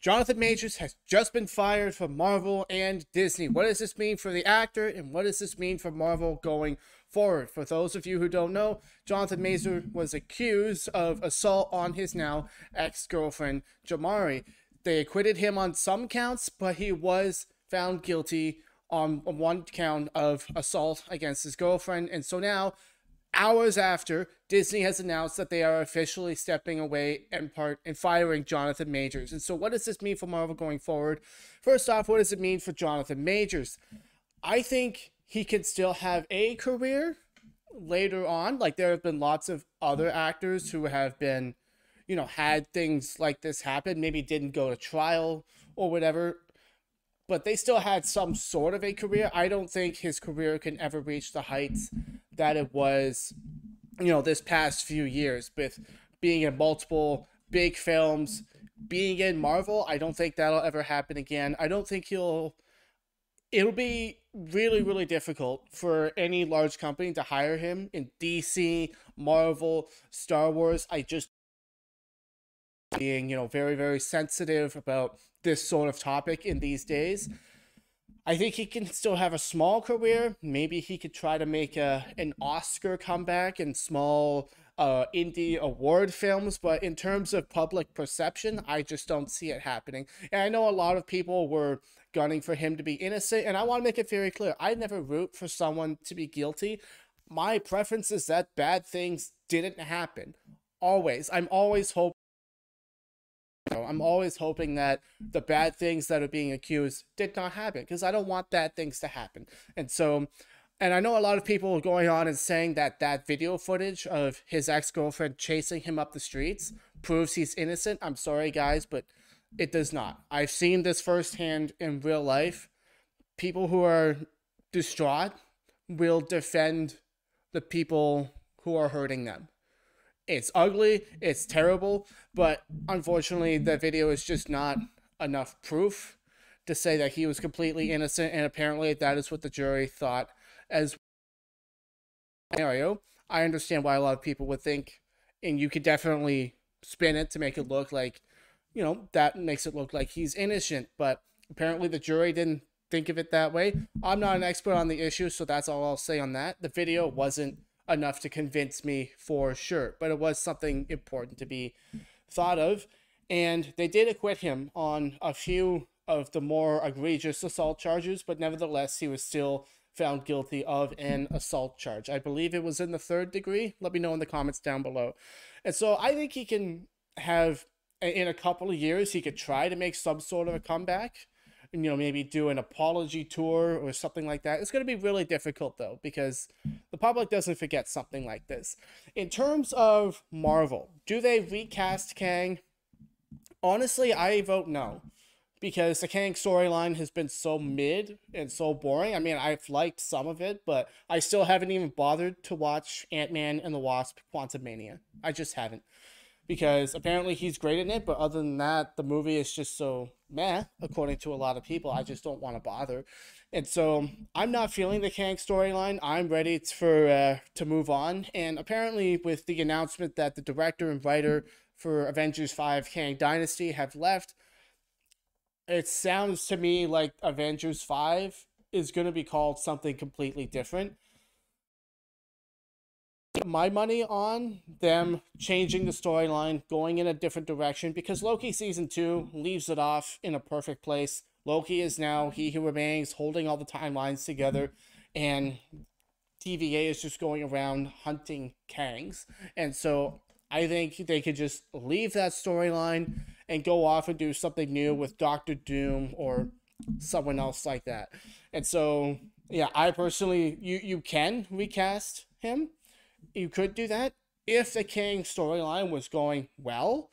Jonathan Majors has just been fired from Marvel and Disney. What does this mean for the actor, and what does this mean for Marvel going forward? For those of you who don't know, Jonathan Majors was accused of assault on his now ex-girlfriend, Jamari. They acquitted him on some counts, but he was found guilty on one count of assault against his girlfriend. And so now, hours after, Disney has announced that they are officially stepping away and firing Jonathan Majors. And so what does this mean for Marvel going forward? First off, what does it mean for Jonathan Majors? I think he could still have a career later on. Like, there have been lots of other actors who have been, had things like this happen, maybe didn't go to trial or whatever, but they still had some sort of a career. I don't think his career can ever reach the heights that it was, this past few years with being in multiple big films, being in Marvel. I don't think that'll ever happen again. I don't think it'll be really, really difficult for any large company to hire him in DC, Marvel, Star Wars. I just being, very, very sensitive about this sort of topic in these days. I think he can still have a small career. Maybe he could try to make an Oscar comeback in small indie award films, but in terms of public perception, I just don't see it happening. And I know a lot of people were gunning for him to be innocent, and I want to make it very clear, I never root for someone to be guilty. My preference is that bad things didn't happen. Always. I'm always hoping that the bad things that are being accused did not happen, because I don't want bad things to happen. And I know a lot of people are going on and saying that that video footage of his ex-girlfriend chasing him up the streets proves he's innocent. I'm sorry, guys, but it does not. I've seen this firsthand in real life. People who are distraught will defend the people who are hurting them. It's ugly, it's terrible, but unfortunately the video is just not enough proof to say that he was completely innocent, and apparently that is what the jury thought as scenario. I understand why a lot of people would think, and you could definitely spin it to make it look like, that makes it look like he's innocent, but apparently the jury didn't think of it that way. I'm not an expert on the issue, so that's all I'll say on that. The video wasn't enough to convince me for sure, but it was something important to be thought of. And they did acquit him on a few of the more egregious assault charges, but nevertheless he was still found guilty of an assault charge. I believe it was in the 3rd degree. Let me know in the comments down below. And so I think he can have, in a couple of years, he could try to make some sort of a comeback, and maybe do an apology tour or something like that. It's going to be really difficult, though, because the public doesn't forget something like this. In terms of Marvel, do they recast Kang? Honestly, I vote no, because the Kang storyline has been so mid and so boring. I mean, I've liked some of it, but I still haven't even bothered to watch Ant-Man and the Wasp: Quantumania. I just haven't. Because apparently he's great in it, but other than that, the movie is just so meh, according to a lot of people. I just don't want to bother. And so I'm not feeling the Kang storyline. I'm ready to move on. And apparently with the announcement that the director and writer for Avengers 5 Kang Dynasty have left, it sounds to me like Avengers 5 is going to be called something completely different. My money on them changing the storyline, going in a different direction, because Loki season 2 leaves it off in a perfect place. Loki is now He Who Remains, holding all the timelines together, and TVA is just going around hunting Kangs. And so I think they could just leave that storyline and go off and do something new with Doctor Doom or someone else like that. And so, yeah, I personally, you can recast him. You could do that if the Kang storyline was going well,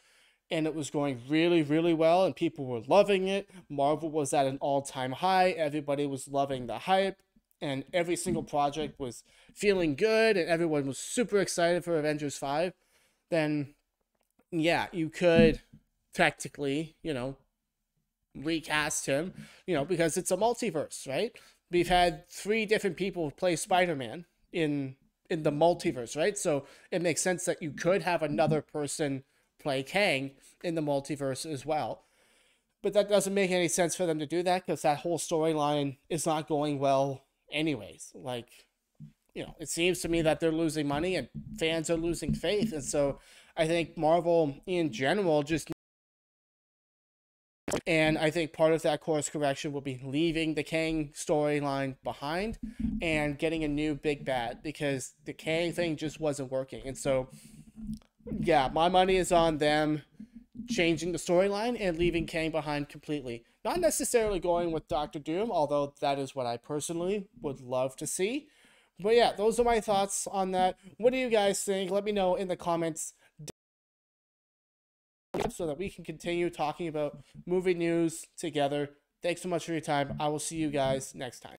and it was going really, really well, and people were loving it. Marvel was at an all-time high. Everybody was loving the hype, and every single project was feeling good, and everyone was super excited for Avengers 5. Then, yeah, you could technically, recast him, because it's a multiverse, right? We've had 3 different people play Spider-Man in the multiverse, right? So it makes sense that you could have another person play Kang in the multiverse as well. But that doesn't make any sense for them to do that because that whole storyline is not going well anyways. Like, it seems to me that they're losing money and fans are losing faith. And so I think Marvel in general just, and I think part of that course correction will be leaving the Kang storyline behind and getting a new big bad, because the Kang thing just wasn't working. And so, yeah, my money is on them changing the storyline and leaving Kang behind completely. Not necessarily going with Doctor Doom, although that is what I personally would love to see. But yeah, those are my thoughts on that. What do you guys think? Let me know in the comments so that we can continue talking about movie news together. Thanks so much for your time. I will see you guys next time.